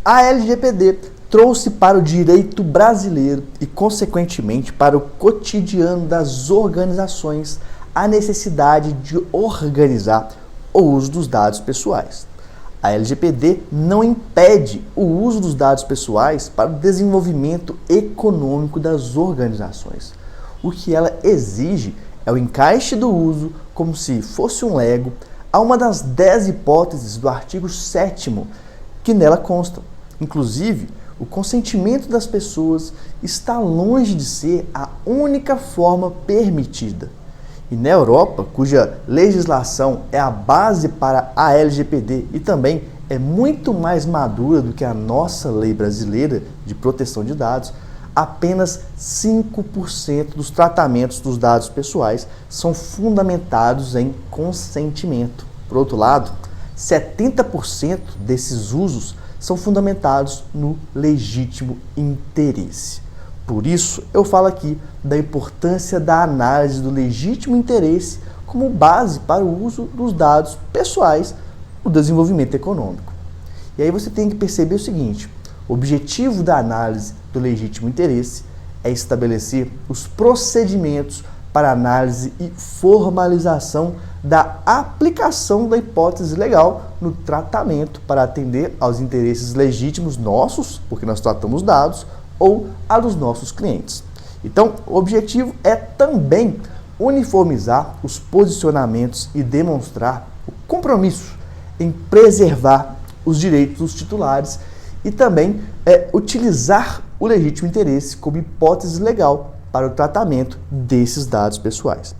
A LGPD trouxe para o direito brasileiro e, consequentemente, para o cotidiano das organizações a necessidade de organizar o uso dos dados pessoais. A LGPD não impede o uso dos dados pessoais para o desenvolvimento econômico das organizações. O que ela exige é o encaixe do uso, como se fosse um Lego, a uma das 10 hipóteses do artigo 7º que nela constam. Inclusive, o consentimento das pessoas está longe de ser a única forma permitida. E na Europa, cuja legislação é a base para a LGPD e também é muito mais madura do que a nossa lei brasileira de proteção de dados, apenas 5% dos tratamentos dos dados pessoais são fundamentados em consentimento. Por outro lado, 70% desses usos são fundamentados no legítimo interesse. Por isso, eu falo aqui da importância da análise do legítimo interesse como base para o uso dos dados pessoais no desenvolvimento econômico. E aí você tem que perceber o seguinte: o objetivo da análise do legítimo interesse é estabelecer os procedimentos para análise e formalização da aplicação da hipótese legal no tratamento para atender aos interesses legítimos nossos, porque nós tratamos dados, ou a dos nossos clientes. Então, o objetivo é também uniformizar os posicionamentos e demonstrar o compromisso em preservar os direitos dos titulares e também utilizar o legítimo interesse como hipótese legal para o tratamento desses dados pessoais.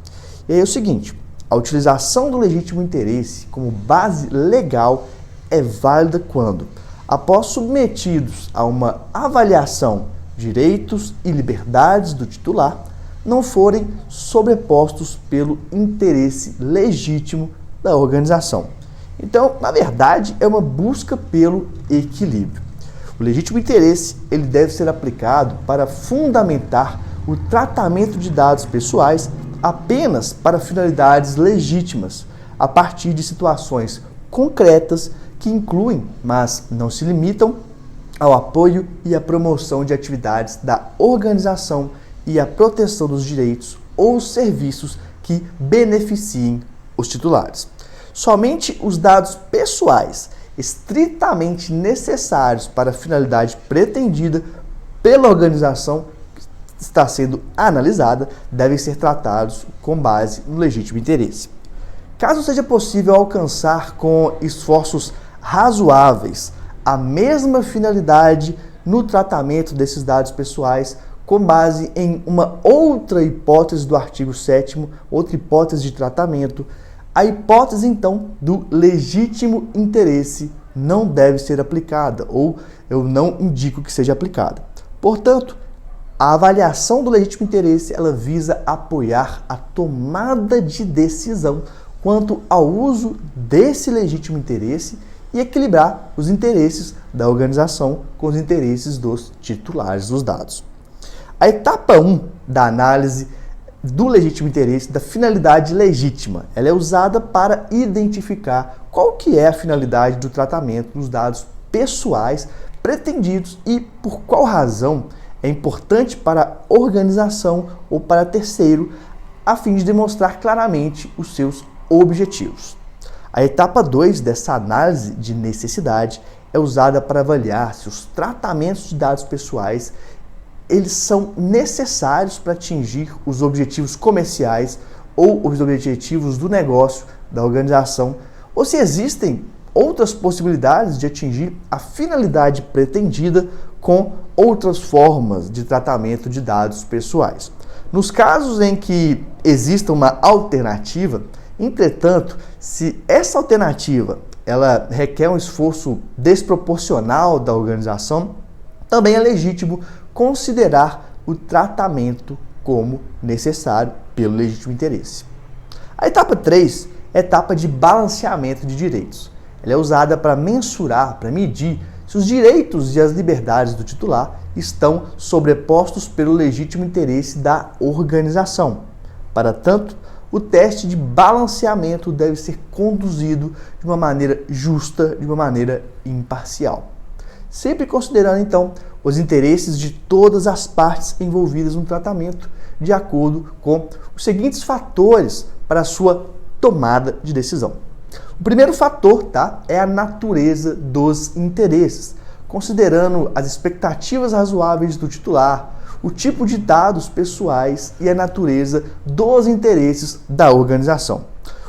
E aí é o seguinte: a utilização do legítimo interesse como base legal é válida quando, após submetidos a uma avaliação, direitos e liberdades do titular não forem sobrepostos pelo interesse legítimo da organização. Então, na verdade, é uma busca pelo equilíbrio. O legítimo interesse ele deve ser aplicado para fundamentar o tratamento de dados pessoais apenas para finalidades legítimas, a partir de situações concretas que incluem, mas não se limitam, ao apoio e à promoção de atividades da organização e à proteção dos direitos ou serviços que beneficiem os titulares. Somente os dados pessoais estritamente necessários para a finalidade pretendida pela organização que está sendo analisada devem ser tratados com base no legítimo interesse. Caso seja possível alcançar com esforços razoáveis a mesma finalidade no tratamento desses dados pessoais com base em uma outra hipótese do artigo 7º, outra hipótese de tratamento, a hipótese, então, do legítimo interesse não deve ser aplicada, ou eu não indico que seja aplicada. Portanto, a avaliação do legítimo interesse, ela visa apoiar a tomada de decisão quanto ao uso desse legítimo interesse e equilibrar os interesses da organização com os interesses dos titulares dos dados. A etapa 1 da análise do legítimo interesse, da finalidade legítima, ela é usada para identificar qual que é a finalidade do tratamento dos dados pessoais pretendidos e por qual razão é importante para a organização ou para terceiro, a fim de demonstrar claramente os seus objetivos. A etapa 2 dessa análise de necessidade é usada para avaliar se os tratamentos de dados pessoais eles são necessários para atingir os objetivos comerciais ou os objetivos do negócio da organização, ou se existem outras possibilidades de atingir a finalidade pretendida com outras formas de tratamento de dados pessoais. Nos casos em que exista uma alternativa, entretanto, se essa alternativa ela requer um esforço desproporcional da organização, também é legítimo considerar o tratamento como necessário pelo legítimo interesse. A etapa 3 é a etapa de balanceamento de direitos. Ela é usada para mensurar, para medir se os direitos e as liberdades do titular estão sobrepostos pelo legítimo interesse da organização. Para tanto, o teste de balanceamento deve ser conduzido de uma maneira justa, de uma maneira imparcial. sempre considerando então os interesses de todas as partes envolvidas no tratamento, de acordo com os seguintes fatores para a sua tomada de decisão. O primeiro fator, tá, é a natureza dos interesses, considerando as expectativas razoáveis do titular, o tipo de dados pessoais e a natureza dos interesses da organização.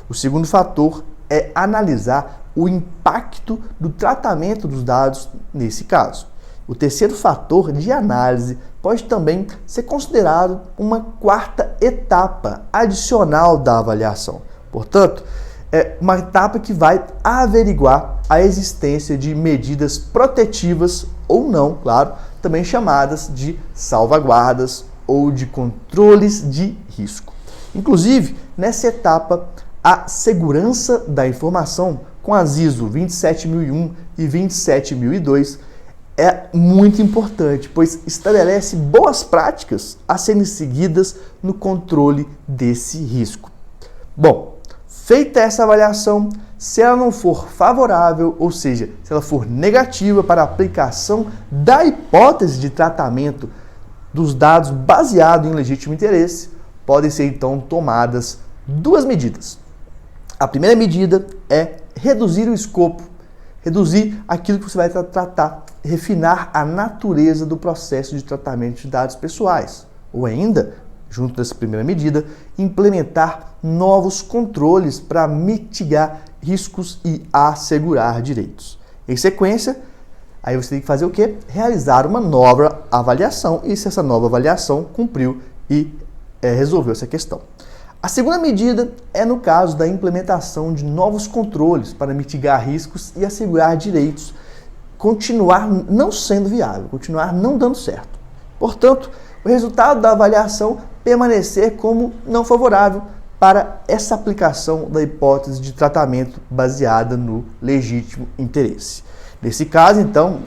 O segundo fator é analisar o impacto do tratamento dos dados nesse caso. O terceiro fator de análise pode também ser considerado uma quarta etapa adicional da avaliação. Portanto, é uma etapa que vai averiguar a existência de medidas protetivas ou não, claro, também chamadas de salvaguardas ou de controles de risco. Inclusive, nessa etapa, a segurança da informação com as ISO 27001 e 27002 é muito importante, pois estabelece boas práticas a serem seguidas no controle desse risco. Bom, feita essa avaliação, se ela não for favorável, ou seja, se ela for negativa para a aplicação da hipótese de tratamento dos dados baseado em legítimo interesse, podem ser então tomadas duas medidas. A primeira medida é reduzir o escopo, reduzir aquilo que você vai tratar, refinar a natureza do processo de tratamento de dados pessoais, ou ainda, junto dessa primeira medida, implementar novos controles para mitigar riscos e assegurar direitos. Em sequência, aí você tem que fazer o quê? Realizar uma nova avaliação e se essa nova avaliação cumpriu e resolveu essa questão. A segunda medida é no caso da implementação de novos controles para mitigar riscos e assegurar direitos, continuar não sendo viável, continuar não dando certo. Portanto, o resultado da avaliação permanecer como não favorável para essa aplicação da hipótese de tratamento baseada no legítimo interesse. Nesse caso, então,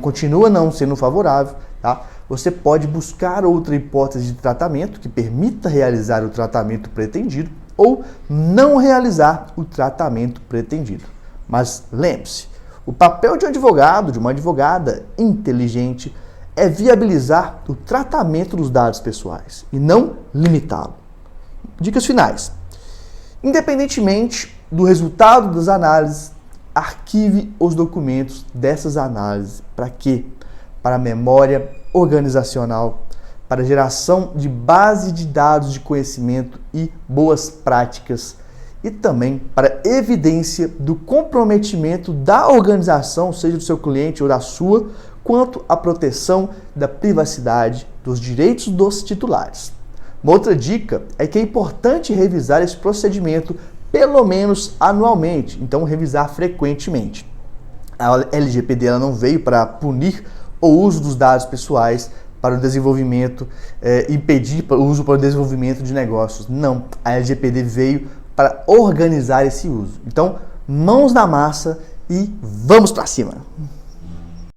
continua não sendo favorável, tá? Você pode buscar outra hipótese de tratamento que permita realizar o tratamento pretendido ou não realizar o tratamento pretendido. Mas lembre-se, o papel de um advogado, de uma advogada inteligente, é viabilizar o tratamento dos dados pessoais e não limitá-lo. Dicas finais. Independentemente do resultado das análises, arquive os documentos dessas análises. Para quê? Para a memória organizacional, para a geração de base de dados de conhecimento e boas práticas e também para evidência do comprometimento da organização, seja do seu cliente ou da sua, quanto à proteção da privacidade dos direitos dos titulares. Uma outra dica é que é importante revisar esse procedimento pelo menos anualmente, então revisar frequentemente. A LGPD ela não veio para punir o uso dos dados pessoais para o desenvolvimento, impedir o uso para o desenvolvimento de negócios. Não, a LGPD veio para organizar esse uso. Então, mãos na massa e vamos para cima!